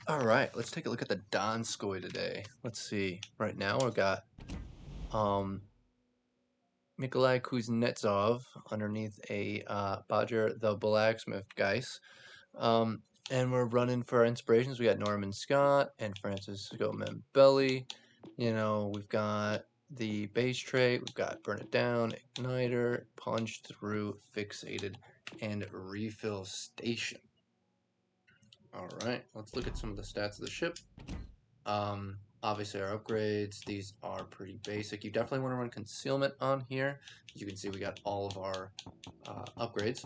Alright, let's take a look at the Donskoi today. Let's see. Right now we've got um Nikolai Kuznetsov underneath a Bodger the Blacksmith Geist. Um and we're running for our inspirations. We got Norman Scott and Francisco Membelli. We've got the base trait, we've got Burn It Down, Igniter, Punch Through, Fixated, and Refill Station. Alright, let's look at some of the stats of the ship. Obviously our upgrades, these are pretty basic. You definitely want to run concealment on here. As you can see, we got all of our upgrades.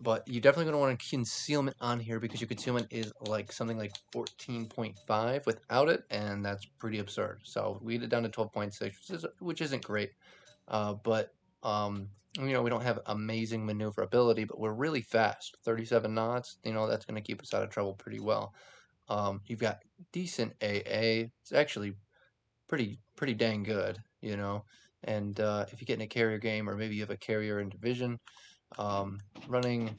But you definitely going to want a concealment on here because your concealment is like something like 14.5 without it, and that's pretty absurd. So we get it down to 12.6, which isn't great. But we don't have amazing maneuverability, but we're really fast. 37 knots, that's going to keep us out of trouble pretty well. You've got decent AA. It's actually pretty dang good, And if you get in a carrier game, or maybe you have a carrier in division, running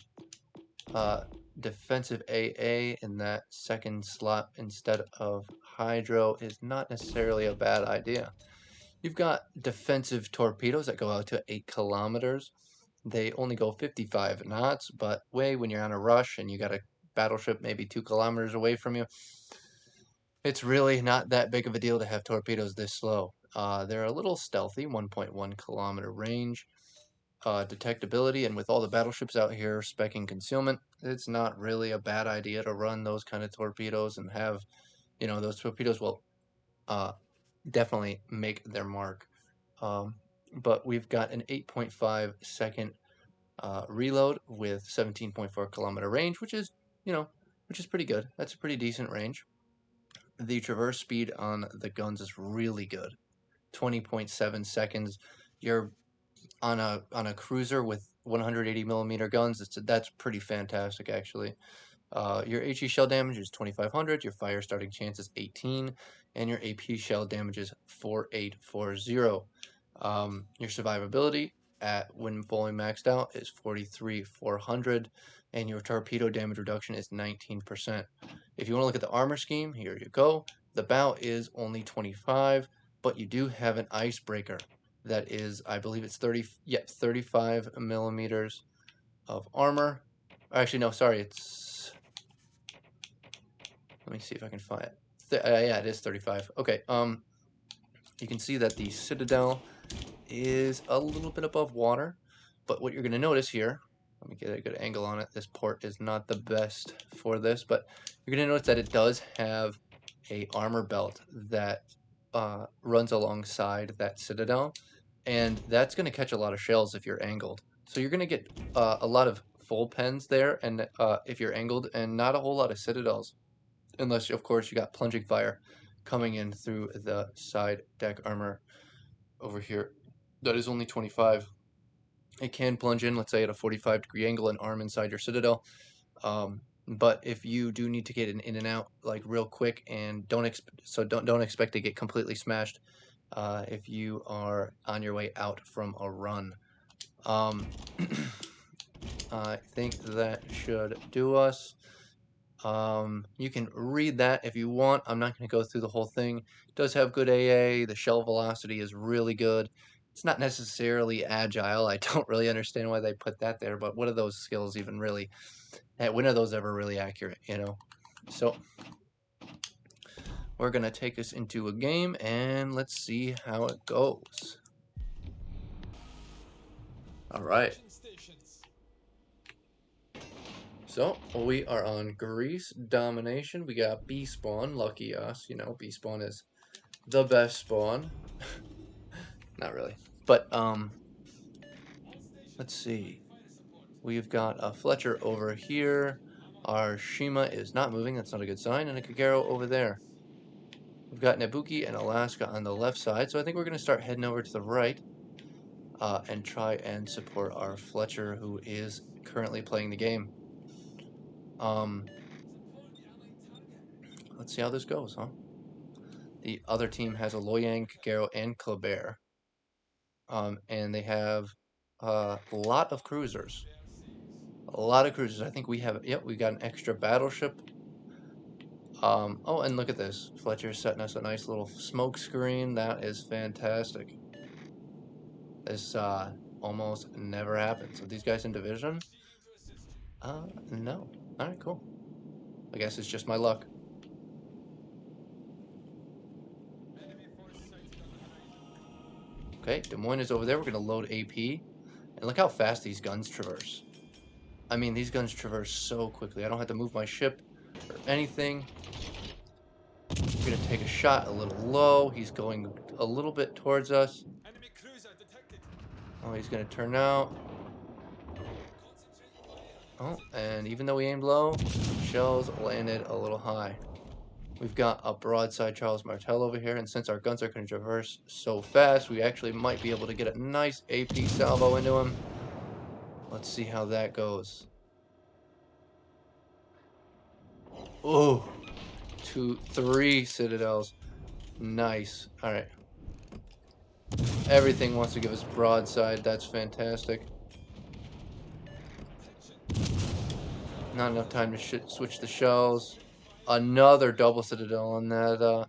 defensive AA in that second slot instead of hydro is not necessarily a bad idea. You've got defensive torpedoes that go out to 8 kilometers. They only go 55 knots, but when you're on a rush and you got a battleship maybe 2 kilometers away from you, it's really not that big of a deal to have torpedoes this slow. They're a little stealthy, 1.1 kilometer range, detectability, and with all the battleships out here specking concealment, it's not really a bad idea to run those kind of torpedoes and have, those torpedoes will definitely make their mark. But we've got an 8.5 second reload with 17.4 kilometer range, which is pretty good. That's a pretty decent range. The traverse speed on the guns is really good. 20.7 seconds. You're on a cruiser with 180 millimeter guns. That's pretty fantastic, actually. Your HE shell damage is 2500. Your fire starting chance is 18, and your AP shell damage is 4840. Your survivability when fully maxed out is 43,400, and your torpedo damage reduction is 19%. If you want to look at the armor scheme, here you go. The bow is only 25, but you do have an icebreaker that is, I believe it's 35 millimeters of armor. Actually, no, sorry, it's. Let me see if I can find it. Yeah, it is 35. Okay. You can see that the Citadel is a little bit above water, but what you're going to notice here, let me get a good angle on it. This port is not the best for this, but you're going to notice that it does have a armor belt that runs alongside that Citadel, and that's going to catch a lot of shells if you're angled. So you're going to get a lot of full pens there, and if you're angled, and not a whole lot of Citadels, unless of course you got plunging fire coming in through the side deck armor over here. That is only 25. It can plunge in, let's say, at a 45-degree angle and arm inside your Citadel. But if you do need to get in and out like real quick, and don't expect to get completely smashed if you are on your way out from a run. I think that should do us. You can read that if you want. I'm not going to go through the whole thing. It does have good AA. The shell velocity is really good. It's not necessarily agile. I don't really understand why they put that there, but what are those skills even really? When are those ever really accurate, So we're going to take us into a game, and let's see how it goes. All right. So we are on Greece domination. We got B spawn. Lucky us. B spawn is the best spawn. Not really. But let's see. We've got a Fletcher over here. Our Shima is not moving. That's not a good sign. And a Kagero over there. We've got Nabuki and Alaska on the left side. So I think we're going to start heading over to the right and try and support our Fletcher, who is currently playing the game. Let's see how this goes, huh? The other team has a Loyang, Kagero, and Kleber. And they have a lot of cruisers. A lot of cruisers. I think we have, we got an extra battleship. Oh, and look at this. Fletcher's setting us a nice little smoke screen. That is fantastic. This almost never happens. Are these guys in division? No. Alright, cool. I guess it's just my luck. Okay, Des Moines is over there. We're going to load AP. And look how fast these guns traverse. I mean, these guns traverse so quickly. I don't have to move my ship or anything. We're going to take a shot a little low. He's going a little bit towards us. Oh, he's going to turn out. Oh, and even though we aimed low, shells landed a little high. We've got a broadside Charles Martel over here, and since our guns are going to traverse so fast, we actually might be able to get a nice AP salvo into him. Let's see how that goes. Oh, 3 citadels. Nice. All right. Everything wants to give us broadside. That's fantastic. Not enough time to switch the shells. Another double citadel on that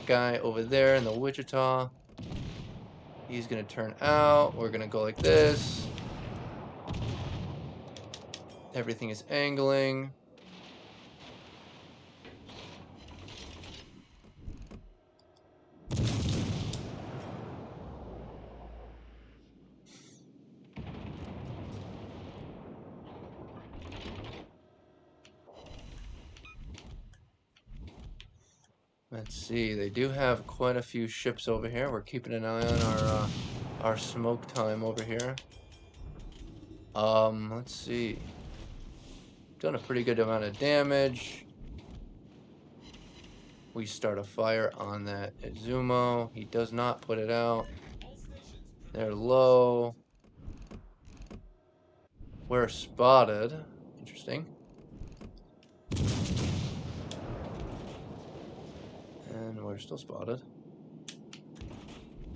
guy over there in the Wichita. He's gonna turn out. We're gonna go like this. Everything is angling. Let's see. They do have quite a few ships over here. We're keeping an eye on our smoke time over here. Let's see. Done a pretty good amount of damage. We start a fire on that Izumo. He does not put it out. They're low. We're spotted. Interesting. And we're still spotted.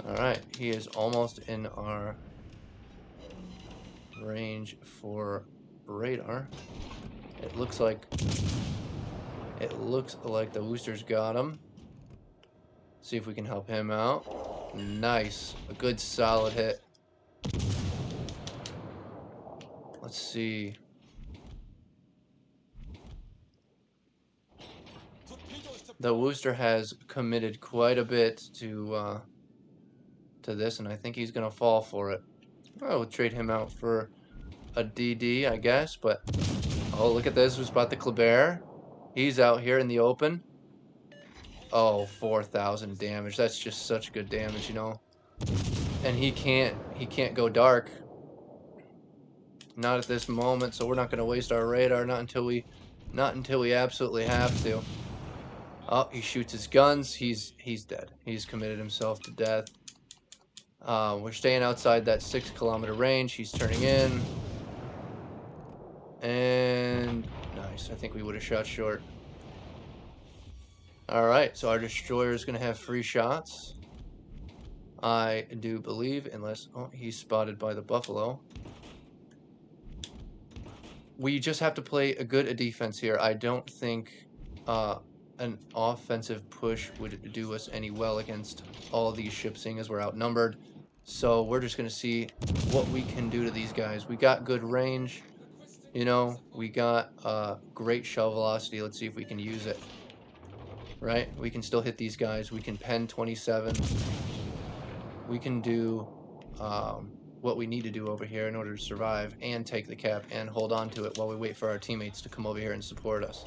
Alright, he is almost in our range for radar. It looks like the Wooster's got him. See if we can help him out. Nice. A good solid hit. Let's see. The Wooster has committed quite a bit to this, and I think he's gonna fall for it. I would trade him out for a DD, I guess, but oh, look at this. We spot the Kleber. He's out here in the open. Oh, 4,000 damage. That's just such good damage, you know. And he can't go dark. Not at this moment, so we're not gonna waste our radar. Not until we absolutely have to. Oh, he shoots his guns. He's dead. He's committed himself to death. We're staying outside that 6-kilometer range. He's turning in. And nice. I think we would have shot short. Alright, so our destroyer is going to have free shots. I do believe, unless... Oh, he's spotted by the Buffalo. We just have to play a good defense here. I don't think an offensive push would do us any well against all these ships, seeing as we're outnumbered. So we're just going to see what we can do to these guys. We got good range. You know, we got great shell velocity. Let's see if we can use it. Right? We can still hit these guys. We can pen 27. We can do what we need to do over here in order to survive and take the cap and hold on to it while we wait for our teammates to come over here and support us.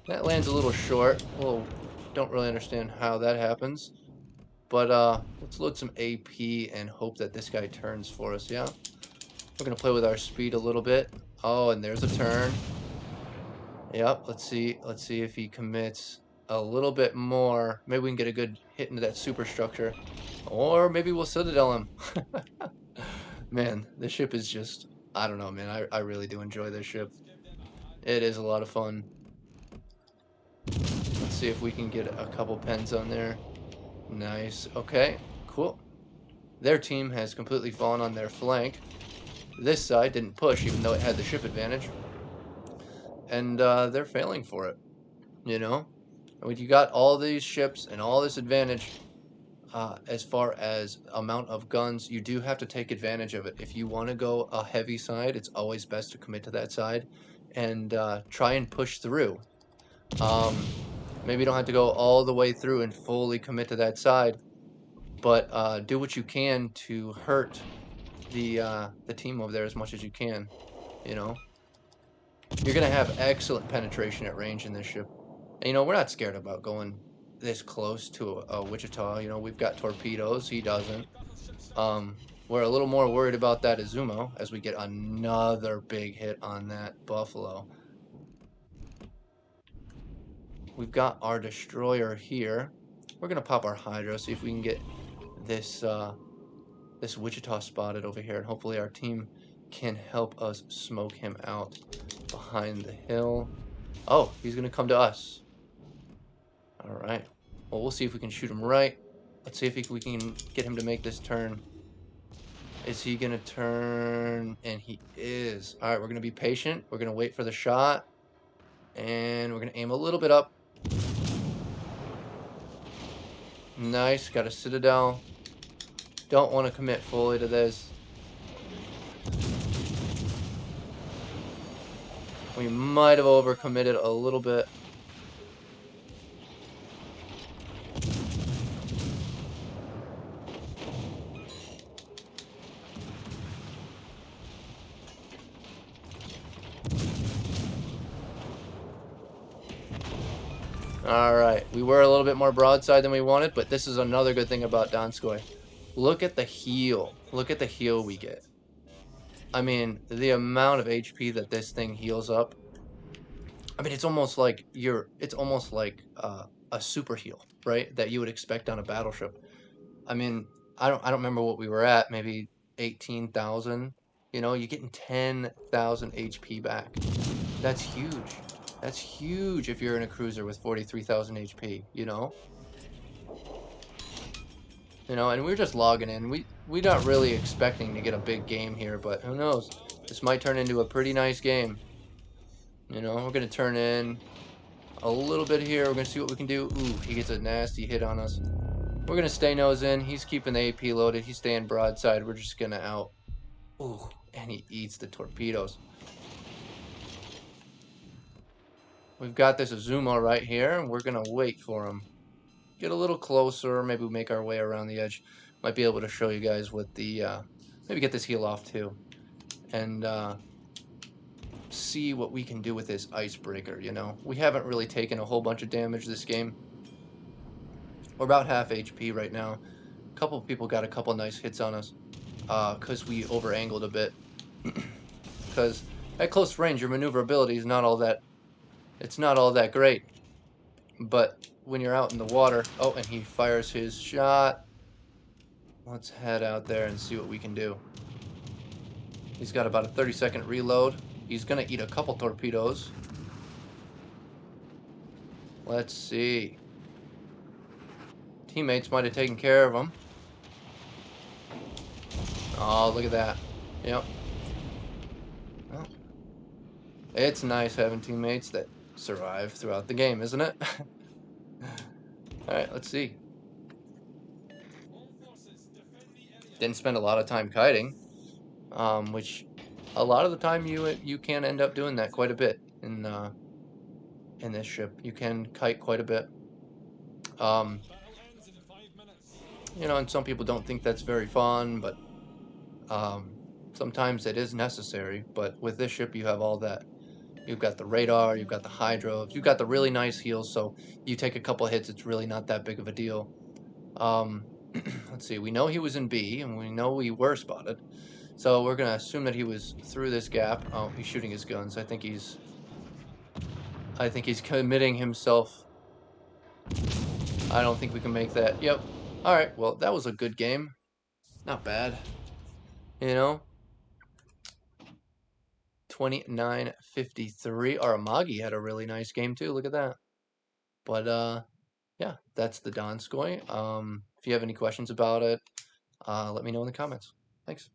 That lands a little short. Well, don't really understand how that happens. But let's load some AP and hope that this guy turns for us, yeah? We're going to play with our speed a little bit. Oh, and there's a turn. Yep, let's see if he commits a little bit more. Maybe we can get a good hit into that superstructure. Or maybe we'll Citadel him. Man, this ship is just... I don't know, man. I really do enjoy this ship. It is a lot of fun. Let's see if we can get a couple pens on there. Nice. Okay, cool. Their team has completely fallen on their flank. This side didn't push, even though it had the ship advantage. and they're failing for it. You know, when you got all these ships and all this advantage, as far as amount of guns, you do have to take advantage of it. If you want to go a heavy side, it's always best to commit to that side and try and push through. Maybe you don't have to go all the way through and fully commit to that side, but do what you can to hurt the team over there as much as you can. You know, you're gonna have excellent penetration at range in this ship. And, we're not scared about going this close to a Wichita. We've got torpedoes. He doesn't. We're a little more worried about that Izumo as we get another big hit on that Buffalo. We've got our destroyer here. We're gonna pop our Hydra, see if we can get this this Wichita spotted over here, and hopefully our team can help us smoke him out behind the hill. Oh, he's gonna come to us. All right. Well, we'll see if we can shoot him right. Let's see if we can get him to make this turn. Is he gonna turn? And he is. All right, we're gonna be patient. We're gonna wait for the shot, and we're gonna aim a little bit up. Nice, got a Citadel. Don't want to commit fully to this. We might have overcommitted a little bit. Alright, we were a little bit more broadside than we wanted, but this is another good thing about Donskoi. Look at the heal. Look at the heal we get. I mean, the amount of HP that this thing heals up. I mean, it's almost like a super heal, right? That you would expect on a battleship. I mean, I don't remember what we were at, maybe 18,000. You're getting 10,000 HP back. That's huge. That's huge if you're in a cruiser with 43,000 HP, and we're just logging in. We're not really expecting to get a big game here, but who knows? This might turn into a pretty nice game. We're going to turn in a little bit here. We're going to see what we can do. Ooh, he gets a nasty hit on us. We're going to stay nose in. He's keeping the AP loaded. He's staying broadside. We're just going to out. Ooh, and he eats the torpedoes. We've got this Azuma right here, and we're going to wait for him. Get a little closer. Maybe we make our way around the edge. Might be able to show you guys what the... maybe get this heal off, too. And see what we can do with this icebreaker, We haven't really taken a whole bunch of damage this game. We're about half HP right now. A couple of people got a couple nice hits on us. Because we over-angled a bit. Because at close range, your maneuverability is not all that... It's not all that great. But when you're out in the water... Oh, and he fires his shot. Let's head out there and see what we can do. He's got about a 30-second reload. He's going to eat a couple torpedoes. Let's see. Teammates might have taken care of him. Oh, look at that. Yep. Well, it's nice having teammates that survive throughout the game, isn't it? Alright, let's see. Didn't spend a lot of time kiting, which a lot of the time you can end up doing that quite a bit in this ship. You can kite quite a bit. And some people don't think that's very fun, but sometimes it is necessary. But with this ship, you have all that. You've got the radar, you've got the hydro, you've got the really nice heals, so you take a couple hits, it's really not that big of a deal. Let's see, we know he was in B, and we know we were spotted. So we're going to assume that he was through this gap. Oh, he's shooting his guns. I think he's committing himself. I don't think we can make that. Yep. Alright, well, that was a good game. Not bad. 29-53. Aramagi had a really nice game too. Look at that. But yeah, that's the Donskoi. If you have any questions about it, let me know in the comments. Thanks.